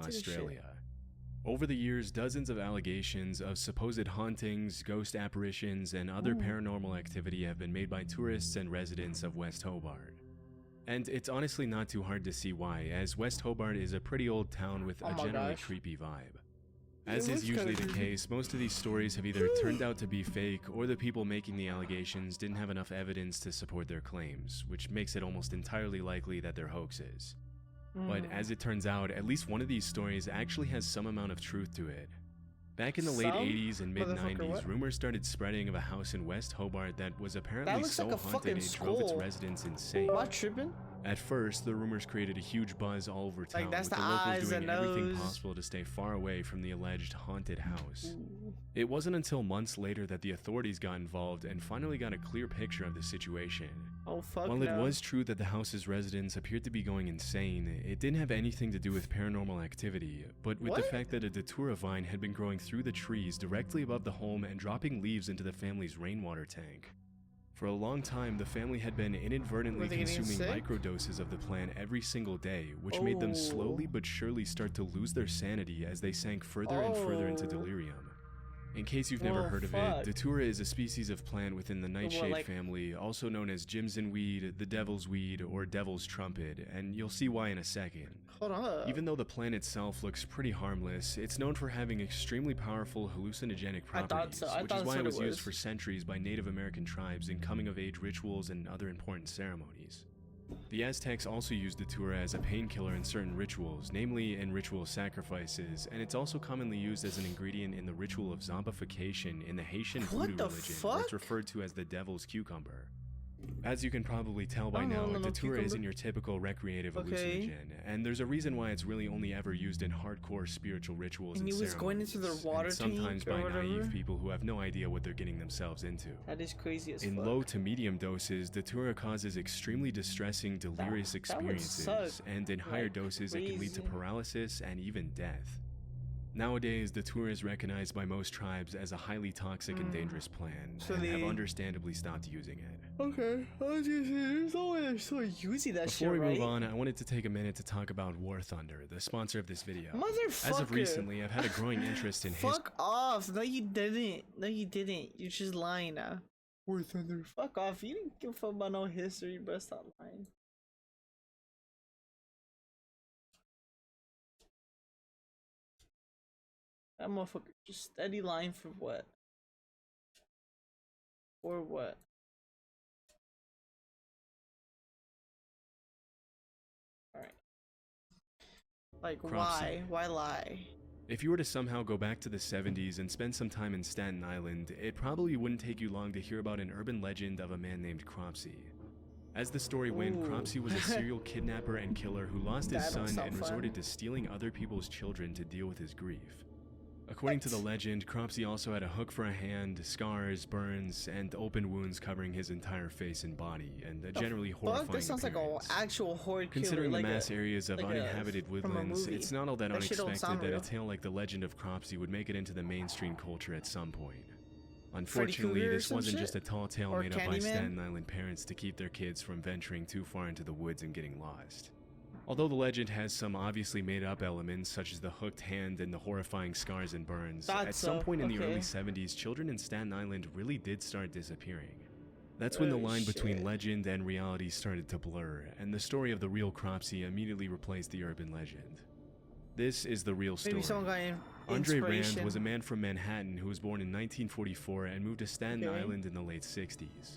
Australia. Over the years, dozens of allegations of supposed hauntings, ghost apparitions, and other paranormal activity have been made by tourists and residents of West Hobart. And it's honestly not too hard to see why, as West Hobart is a pretty old town with a generally creepy vibe. As is usually the case, most of these stories have either turned out to be fake, or the people making the allegations didn't have enough evidence to support their claims, which makes it almost entirely likely that they're hoaxes. But as it turns out, at least one of these stories actually has some amount of truth to it. Back in the late 80s and mid-90s, rumors started spreading of a house in West Hobart that was apparently so haunted it drove its residents insane. Am I tripping? At first, the rumors created a huge buzz all over town, with the locals doing everything possible to stay far away from the alleged haunted house. It wasn't until months later that the authorities got involved and finally got a clear picture of the situation. While it was true that the house's residents appeared to be going insane, it didn't have anything to do with paranormal activity, but with the fact that a datura vine had been growing through the trees directly above the home and dropping leaves into the family's rainwater tank. For a long time, the family had been inadvertently consuming microdoses of the plant every single day, which made them slowly but surely start to lose their sanity as they sank further and further into delirium. In case you've never heard of it, datura is a species of plant within the nightshade family, also known as Jimson weed, the devil's weed, or devil's trumpet, and you'll see why in a second. Hold up. Even though the plant itself looks pretty harmless, it's known for having extremely powerful hallucinogenic properties, which is why it was used for centuries by Native American tribes in coming-of-age rituals and other important ceremonies. The Aztecs also used datura as a painkiller in certain rituals, namely in ritual sacrifices, and it's also commonly used as an ingredient in the ritual of zombification in the Haitian voodoo religion, where it's referred to as the devil's cucumber. As you can probably tell by now, datura isn't your typical recreative hallucinogen, and there's a reason why it's really only ever used in hardcore spiritual rituals and ceremonies, going into the water sometimes by naive people who have no idea what they're getting themselves into. That is crazy as fuck. In low to medium doses, datura causes extremely distressing, delirious experiences, and in higher doses it can lead to paralysis and even death. Nowadays, datura is recognized by most tribes as a highly toxic and dangerous plant, and have understandably stopped using it. Okay, there's no way they're still using that shit, right? Before we move on, I wanted to take a minute to talk about War Thunder, the sponsor of this video. Motherfucker! As of recently, I've had a growing interest in Fuck off! No you didn't. No you didn't. You're just lying now. War Thunder. Fuck off. You didn't give a fuck about no history, bro. Stop lying. That motherfucker just steady lying for what? For what? Alright. Like, why? Why lie? If you were to somehow go back to the 70s and spend some time in Staten Island, it probably wouldn't take you long to hear about an urban legend of a man named Cropsey. As the story went, Cropsey was a serial kidnapper and killer who lost his son and resorted to stealing other people's children to deal with his grief. According to the legend, Cropsey also had a hook for a hand, scars, burns, and open wounds covering his entire face and body, and a generally horrifying This sounds appearance. like an actual horror killer. Considering the mass areas of uninhabited woodlands, it's not all that unexpected that a tale like the legend of Cropsey would make it into the mainstream culture at some point. Unfortunately, this wasn't just a tall tale made up by Staten Island parents to keep their kids from venturing too far into the woods and getting lost. Although the legend has some obviously made-up elements, such as the hooked hand and the horrifying scars and burns, at some point in the early 70s, children in Staten Island really did start disappearing. That's when the line between legend and reality started to blur, and the story of the real Cropsey immediately replaced the urban legend. This is the real story. Andre Rand was a man from Manhattan who was born in 1944 and moved to Staten Island in the late 60s.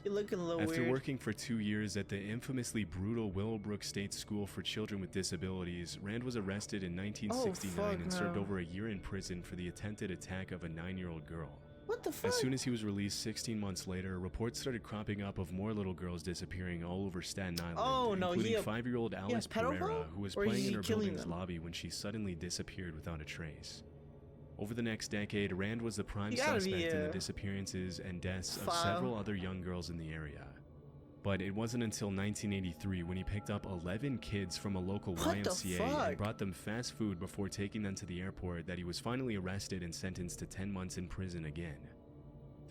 After working for 2 years at the infamously brutal Willowbrook State School for Children with Disabilities, Rand was arrested in 1969 and served over a year in prison for the attempted attack of a 9-year-old girl. What the fuck? As soon as he was released 16 months later, reports started cropping up of more little girls disappearing all over Staten Island, including 5-year-old Alice Pereira, who was playing in her building's lobby when she suddenly disappeared without a trace. Over the next decade, Rand was the prime suspect in the disappearances and deaths of several other young girls in the area. But it wasn't until 1983 when he picked up 11 kids from a local YMCA and brought them fast food before taking them to the airport that he was finally arrested and sentenced to 10 months in prison again.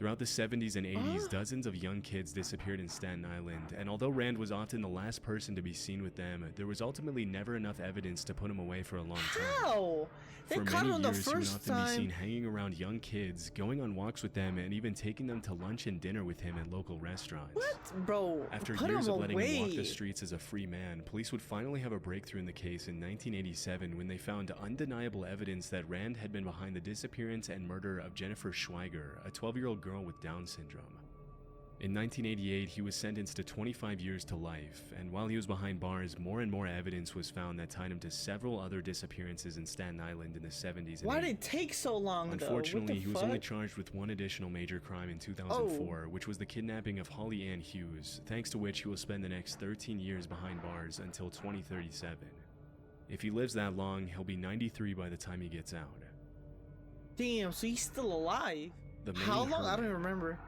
Throughout the 70s and 80s, dozens of young kids disappeared in Staten Island, and although Rand was often the last person to be seen with them, there was ultimately never enough evidence to put him away for a long time. How? They for caught many him years, the he would first often be time. seen hanging around young kids, going on walks with them, and even taking them to lunch and dinner with him at local restaurants. What? Bro, After put years him of letting away. him walk the streets as a free man, police would finally have a breakthrough in the case in 1987 when they found undeniable evidence that Rand had been behind the disappearance and murder of Jennifer Schweiger, a 12-year-old girl with Down syndrome. In 1988, he was sentenced to 25 years to life, and while he was behind bars, more and more evidence was found that tied him to several other disappearances in Staten Island in the 70s and Why 80s. did it take so long, Unfortunately, though? he was only charged with one additional major crime in 2004, which was the kidnapping of Holly Ann Hughes, thanks to which he will spend the next 13 years behind bars until 2037. If he lives that long, he'll be 93 by the time he gets out. Damn, so he's still alive. The How Maine long? I don't Hermit. even remember.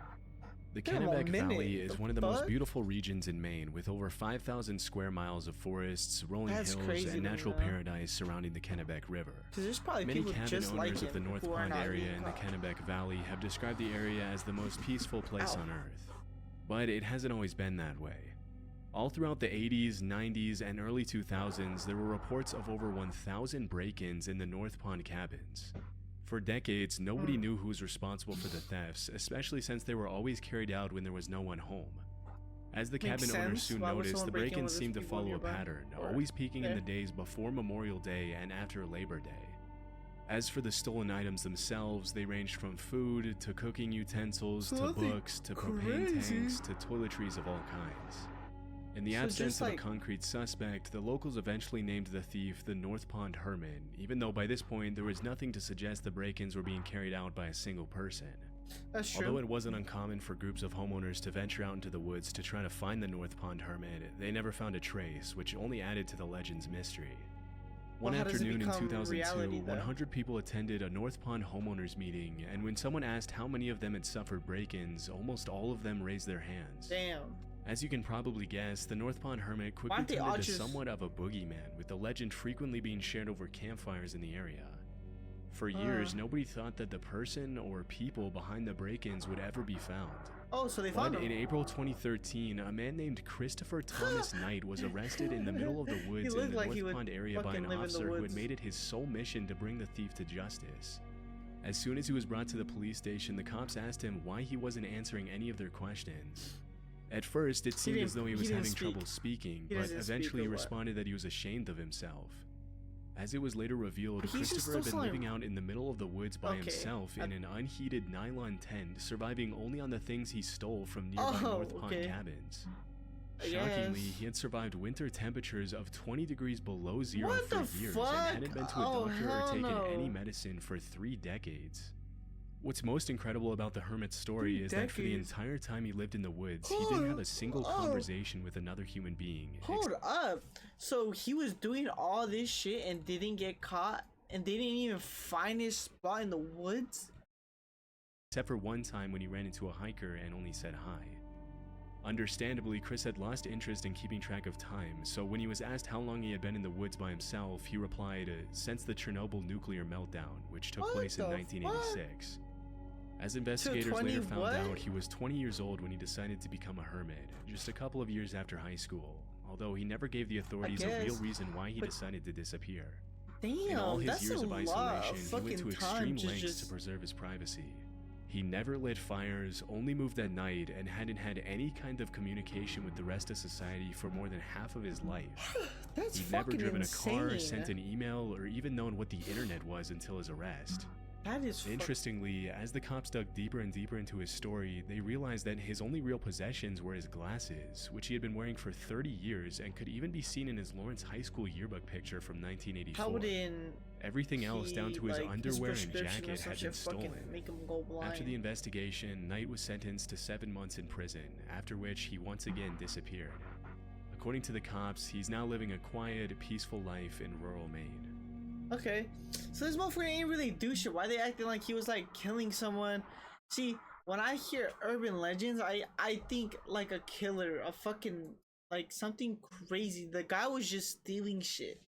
The Damn, a Kennebec minute. Valley is The one of the most fuck? beautiful regions in Maine, with over 5,000 square miles of forests, rolling That's hills, crazy to and me, natural though. paradise surrounding the Kennebec River. Because there's probably Many people cabin just like owners of the him North who are Pond not area eating and the crop. Kennebec Valley have described the area as the most peaceful place on Earth. But it hasn't always been that way. All throughout the 80s, 90s, and early 2000s, there were reports of over 1,000 break-ins in the North Pond cabins. For decades, nobody knew who was responsible for the thefts, especially since they were always carried out when there was no one home. As the cabin owners sense. soon Why would noticed, someone the break in break-ins with seemed to people follow a nearby? pattern, Or- always peaking in yeah. the days before Memorial Day and after Labor Day. As for the stolen items themselves, they ranged from food to cooking utensils to Something books to propane crazy. tanks to toiletries of all kinds. In the So absence just of a like- concrete suspect, the locals eventually named the thief the North Pond Hermit, even though by this point there was nothing to suggest the break-ins were being carried out by a single person. That's true. Although it wasn't uncommon for groups of homeowners to venture out into the woods to try to find the North Pond Hermit, they never found a trace, which only added to the legend's mystery. One Well, how does it afternoon in become 2002, reality, though? 100 people attended a North Pond homeowners meeting, and when someone asked how many of them had suffered break-ins, almost all of them raised their hands. Damn. As you can probably guess, the North Pond Hermit quickly Aren't they turned all into just- somewhat of a boogeyman, with the legend frequently being shared over campfires in the area. For years, nobody thought that the person or people behind the break-ins would ever be found. Oh, so they found But in him. April 2013, a man named Christopher Thomas Knight was arrested in the middle of the woods in looked the like he North would Pond area by an fucking live in the officer who had woods. made it his sole mission to bring the thief to justice. As soon as he was brought to the police station, the cops asked him why he wasn't answering any of their questions. At first, it seemed didn't- as though he he was didn't having speak. trouble speaking, He but doesn't speak eventually or what? responded that he was ashamed of himself. As it was later revealed, But he's just Christopher had still been selling- living out in the middle of the woods by Okay. himself in an unheated nylon tent, surviving only on the things he stole from nearby North Pond okay. cabins. I Shockingly, guess. he had survived winter temperatures of 20 degrees below zero What for the years fuck? and hadn't been to a Oh, doctor or hell taken no. any medicine for 3 decades. What's most incredible about the hermit's story 3 is that for the decades? entire time he lived in the woods, he Hold didn't have on. a single Oh. conversation with another human being. Hold up. So he was doing all this shit and didn't get caught, and they didn't even find his spot in the woods? Except for one time when he ran into a hiker and only said hi. Understandably, Chris had lost interest in keeping track of time, so when he was asked how long he had been in the woods by himself, he replied, since the Chernobyl nuclear meltdown, which took What place in the 1986. As investigators 20 later found what? out, he was 20 years old when he decided to become a hermit, just a couple of years after high school, although he never gave the authorities a real guess, reason why he but- decided to disappear. In all Damn, his that's years a of lot isolation, of he fucking went to time extreme to lengths to just... preserve his privacy. He never lit fires, only moved at night, and hadn't had any kind of communication with the rest of society for more than half of his life. That's He'd never fucking driven insane. a car, sent an email, or even known what the internet was until his arrest. That is Interestingly, as the cops dug deeper and deeper into his story, they realized that his only real possessions were his glasses, which he had been wearing for 30 years and could even be seen in his Lawrence High School yearbook picture from 1984. How wouldn't Everything else, down to his like, underwear and prescription or jacket, some had shit been stolen. fucking make him go blind? After the investigation, Knight was sentenced to 7 months in prison, after which he once again disappeared. According to the cops, he's now living a quiet, peaceful life in rural Maine. Okay, so this motherfucker ain't really do shit. Why they acting like he was like killing someone? See, when I hear urban legends, I think like a killer, a fucking like something crazy. The guy was just stealing shit.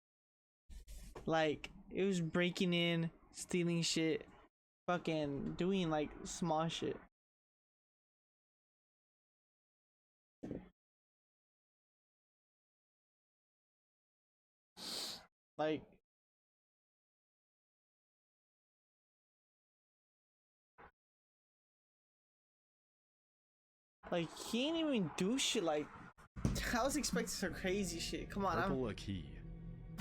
Like it was breaking in, stealing shit, fucking doing like small shit. Like, he ain't even do shit. Like, I was expecting some crazy shit. Come on, Purple a key.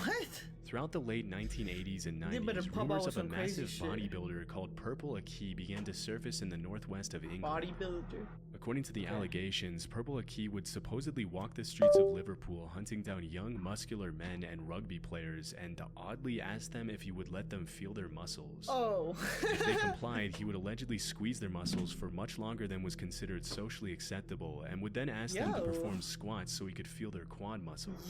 What? Throughout the late 1980s and 90s, rumors of a massive bodybuilder called Purple Aki began to surface in the northwest of England. Bodybuilder. According to the allegations, Purple Aki would supposedly walk the streets of Liverpool hunting down young muscular men and rugby players and oddly ask them if he would let them feel their muscles. Oh. If they complied, he would allegedly squeeze their muscles for much longer than was considered socially acceptable and would then ask them to perform squats so he could feel their quad muscles.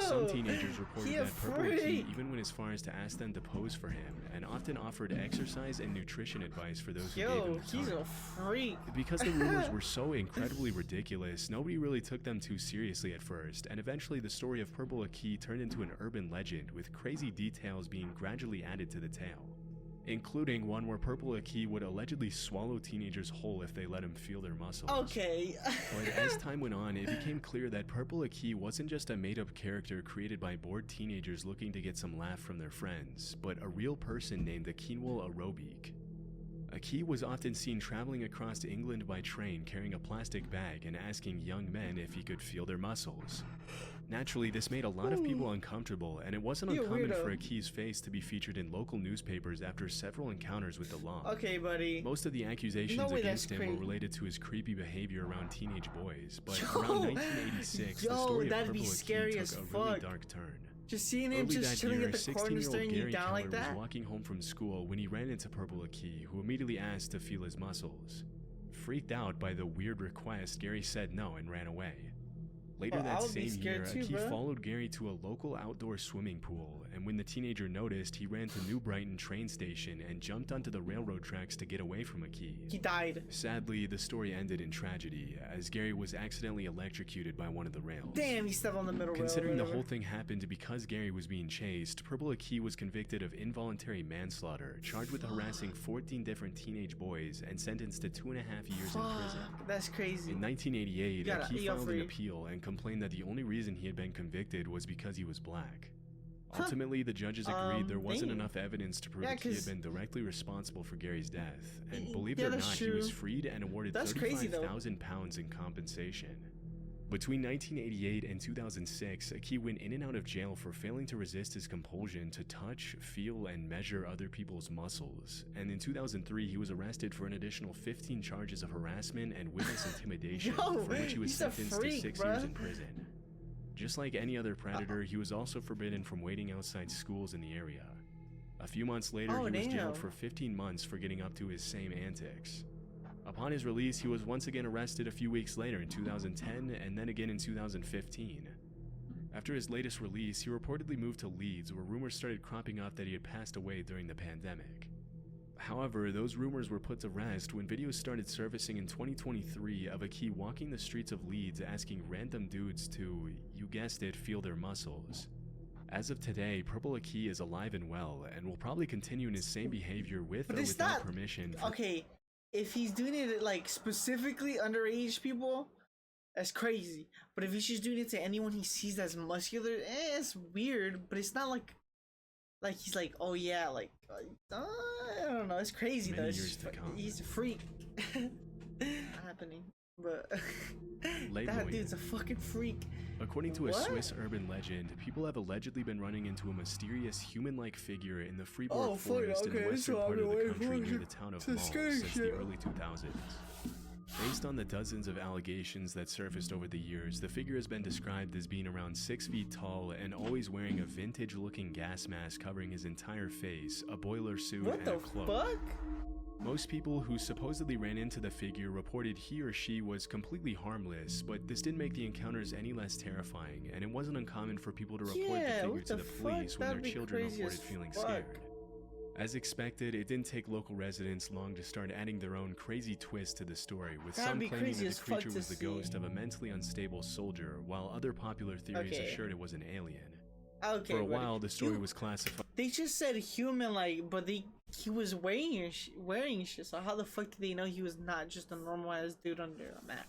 Some teenagers reported that Purple Aki even went as far as to ask them to pose for him and often offered exercise and nutrition advice for those who gave him the time. He's a freak. Because the rumors were so incredibly ridiculous, nobody really took them too seriously at first, and eventually the story of Purple Aki turned into an urban legend with crazy details being gradually added to the tale, including one where Purple Aki would allegedly swallow teenagers whole if they let him feel their muscles. Okay. But as time went on, it became clear that Purple Aki wasn't just a made-up character created by bored teenagers looking to get some laugh from their friends, but a real person named xnoeelx. Aki was often seen traveling across England by train carrying a plastic bag and asking young men if he could feel their muscles. Naturally, this made a lot of people uncomfortable, and it wasn't uncommon for Aki's face to be featured in local newspapers after several encounters with the law. Okay, buddy. Most of the accusations against him were related to his creepy behavior around teenage boys, but around 1986, the story of Purple Aki took a really dark turn. Just seeing him just chilling at the corner staring you down like that? Was walking home from school when he ran into Purple Aki, who immediately asked to feel his muscles. Freaked out by the weird request, Gary said no and ran away. Later that same year, Aki followed Gary to a local outdoor swimming pool, and when the teenager noticed, he ran to New Brighton train station and jumped onto the railroad tracks to get away from Aki. He died. Sadly, the story ended in tragedy, as Gary was accidentally electrocuted by one of the rails. Damn, he stepped on the middle rail. Considering the whole thing happened because Gary was being chased, Purple Aki was convicted of involuntary manslaughter, charged with harassing 14 different teenage boys, and sentenced to 2.5 years in prison. That's crazy. In 1988, Aki filed an appeal and complained that the only reason he had been convicted was because he was black. Ultimately, the judges agreed there wasn't enough evidence to prove that he had been directly responsible for Gary's death, and believe it or not, he was freed and awarded £35,000 in compensation. Between 1988 and 2006, Aki went in and out of jail for failing to resist his compulsion to touch, feel, and measure other people's muscles. And in 2003, he was arrested for an additional 15 charges of harassment and witness intimidation, for which he was sentenced to 6 years in prison. Just like any other predator, he was also forbidden from waiting outside schools in the area. A few months later, he was jailed for 15 months for getting up to his same antics. Upon his release, he was once again arrested a few weeks later in 2010 and then again in 2015. After his latest release, he reportedly moved to Leeds, where rumors started cropping up that he had passed away during the pandemic. However, those rumors were put to rest when videos started surfacing in 2023 of Aki walking the streets of Leeds asking random dudes to, you guessed it, feel their muscles. As of today, Purple Aki is alive and well, and will probably continue in his same behavior with or without permission. Okay, if he's doing it like specifically underage people, that's crazy. But if he's just doing it to anyone he sees that's muscular, it's weird. But it's not like he's like, oh yeah, like I don't know. It's crazy though. He's a freak. Not happening, but that dude's a fucking freak. According to a Swiss urban legend, people have allegedly been running into a mysterious human-like figure in the Freeborg forest in the western part of the country near the town of Mons since the early 2000s. Based on the dozens of allegations that surfaced over the years, the figure has been described as being around 6 feet tall and always wearing a vintage-looking gas mask covering his entire face, a boiler suit, and a cloak. What the fuck? Most people who supposedly ran into the figure reported he or she was completely harmless, but this didn't make the encounters any less terrifying, and it wasn't uncommon for people to report the figure to the police when their children reported feeling scared. As expected, it didn't take local residents long to start adding their own crazy twist to the story, with some claiming that the creature was the ghost of a mentally unstable soldier, while other popular theories assured it was an alien. For a while, the story was classified. They just said human, like, but he was wearing shit. So how the fuck did they know he was not just a normal ass dude under a mask?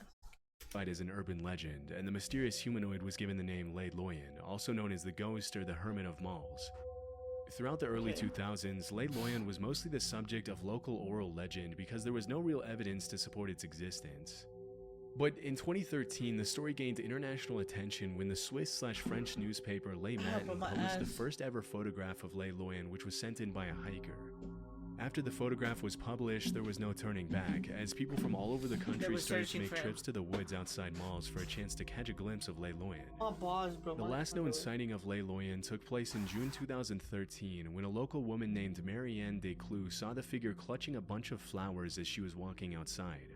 as an urban legend, and the mysterious humanoid was given the name Lei Loyan, also known as the Ghost or the Hermit of Malls. Throughout the early 2000s, Lei Loyan was mostly the subject of local oral legend because there was no real evidence to support its existence. But in 2013, the story gained international attention when the Swiss/French newspaper Le Matin published the first ever photograph of Lei Loyan, which was sent in by a hiker. After the photograph was published, there was no turning back, as people from all over the country started to make trips to the woods outside malls for a chance to catch a glimpse of Lei Loyan. The last known sighting of Lei Loyan took place in June 2013 when a local woman named Marianne Desclous saw the figure clutching a bunch of flowers as she was walking outside.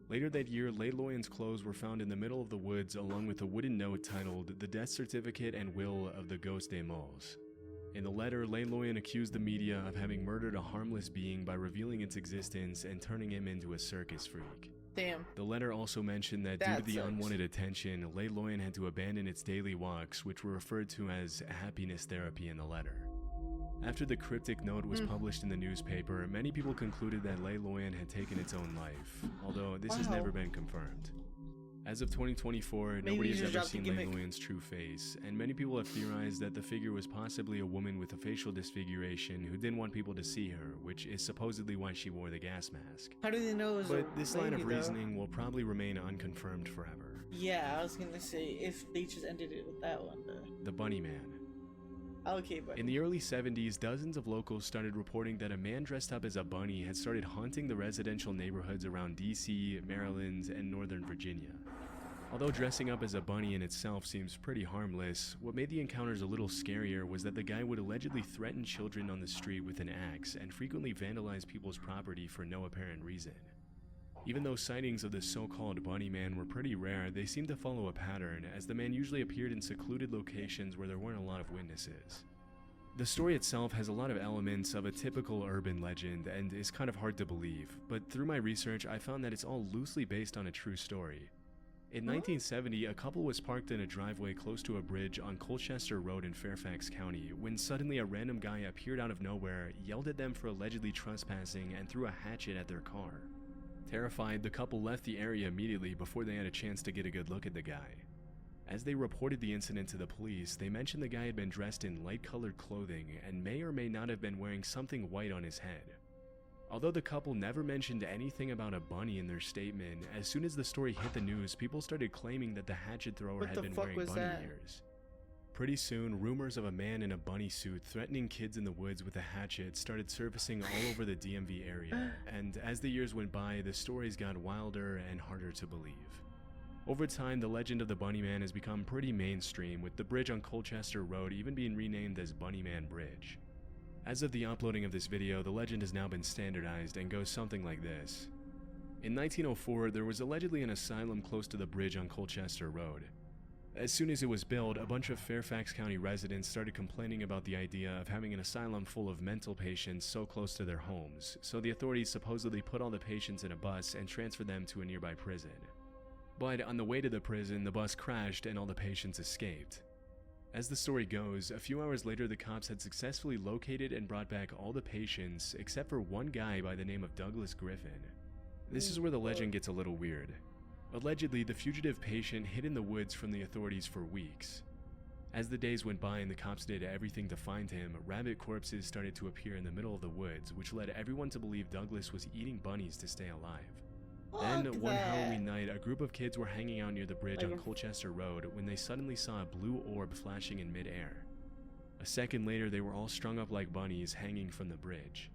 Later that year, Lei Loyan's clothes were found in the middle of the woods along with a wooden note titled "The Death Certificate and Will of the Ghost des Malls." In the letter, Lei Loyan accused the media of having murdered a harmless being by revealing its existence and turning him into a circus freak. Damn. The letter also mentioned that due to the unwanted attention, Lei Loyan had to abandon its daily walks, which were referred to as happiness therapy in the letter. After the cryptic note was published in the newspaper, many people concluded that Lei Loyan had taken its own life, although this has never been confirmed. As of 2024, nobody has ever seen Lei Loyan's true face, and many people have theorized that the figure was possibly a woman with a facial disfiguration who didn't want people to see her, which is supposedly why she wore the gas mask. How do they know it was But this line of reasoning will probably remain unconfirmed forever. Yeah, I was gonna say, if they just ended it with that one. The Bunny Man. Okay, buddy. In the early 70s, dozens of locals started reporting that a man dressed up as a bunny had started haunting the residential neighborhoods around DC, Maryland, and Northern Virginia. Although dressing up as a bunny in itself seems pretty harmless, what made the encounters a little scarier was that the guy would allegedly threaten children on the street with an axe and frequently vandalize people's property for no apparent reason. Even though sightings of the so-called Bunny Man were pretty rare, they seemed to follow a pattern, as the man usually appeared in secluded locations where there weren't a lot of witnesses. The story itself has a lot of elements of a typical urban legend and is kind of hard to believe, but through my research I found that it's all loosely based on a true story. In 1970, a couple was parked in a driveway close to a bridge on Colchester Road in Fairfax County when suddenly a random guy appeared out of nowhere, yelled at them for allegedly trespassing, and threw a hatchet at their car. Terrified, the couple left the area immediately before they had a chance to get a good look at the guy. As they reported the incident to the police, they mentioned the guy had been dressed in light-colored clothing and may or may not have been wearing something white on his head. Although the couple never mentioned anything about a bunny in their statement, as soon as the story hit the news, people started claiming that the hatchet thrower had been wearing bunny ears. Pretty soon, rumors of a man in a bunny suit threatening kids in the woods with a hatchet started surfacing all over the DMV area, and as the years went by, the stories got wilder and harder to believe. Over time, the legend of the Bunny Man has become pretty mainstream, with the bridge on Colchester Road even being renamed as Bunny Man Bridge. As of the uploading of this video, the legend has now been standardized and goes something like this. In 1904, there was allegedly an asylum close to the bridge on Colchester Road. As soon as it was built, a bunch of Fairfax County residents started complaining about the idea of having an asylum full of mental patients so close to their homes, so the authorities supposedly put all the patients in a bus and transferred them to a nearby prison. But on the way to the prison, the bus crashed and all the patients escaped. As the story goes, a few hours later the cops had successfully located and brought back all the patients except for one guy by the name of Douglas Griffin. This is where the legend gets a little weird. Allegedly, the fugitive patient hid in the woods from the authorities for weeks. As the days went by and the cops did everything to find him, rabbit corpses started to appear in the middle of the woods, which led everyone to believe Douglas was eating bunnies to stay alive. Then, one Halloween night, a group of kids were hanging out near the bridge on Colchester Road when they suddenly saw a blue orb flashing in midair. A second later, they were all strung up like bunnies hanging from the bridge.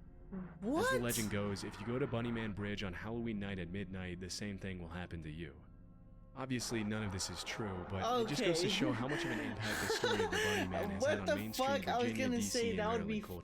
As the legend goes, if you go to Bunny Man Bridge on Halloween night at midnight, the same thing will happen to you. Obviously, none of this is true, but it just goes to show how much of an impact the story of the Bunny Man has had on mainstream Virginia, DC, and Maryland culture.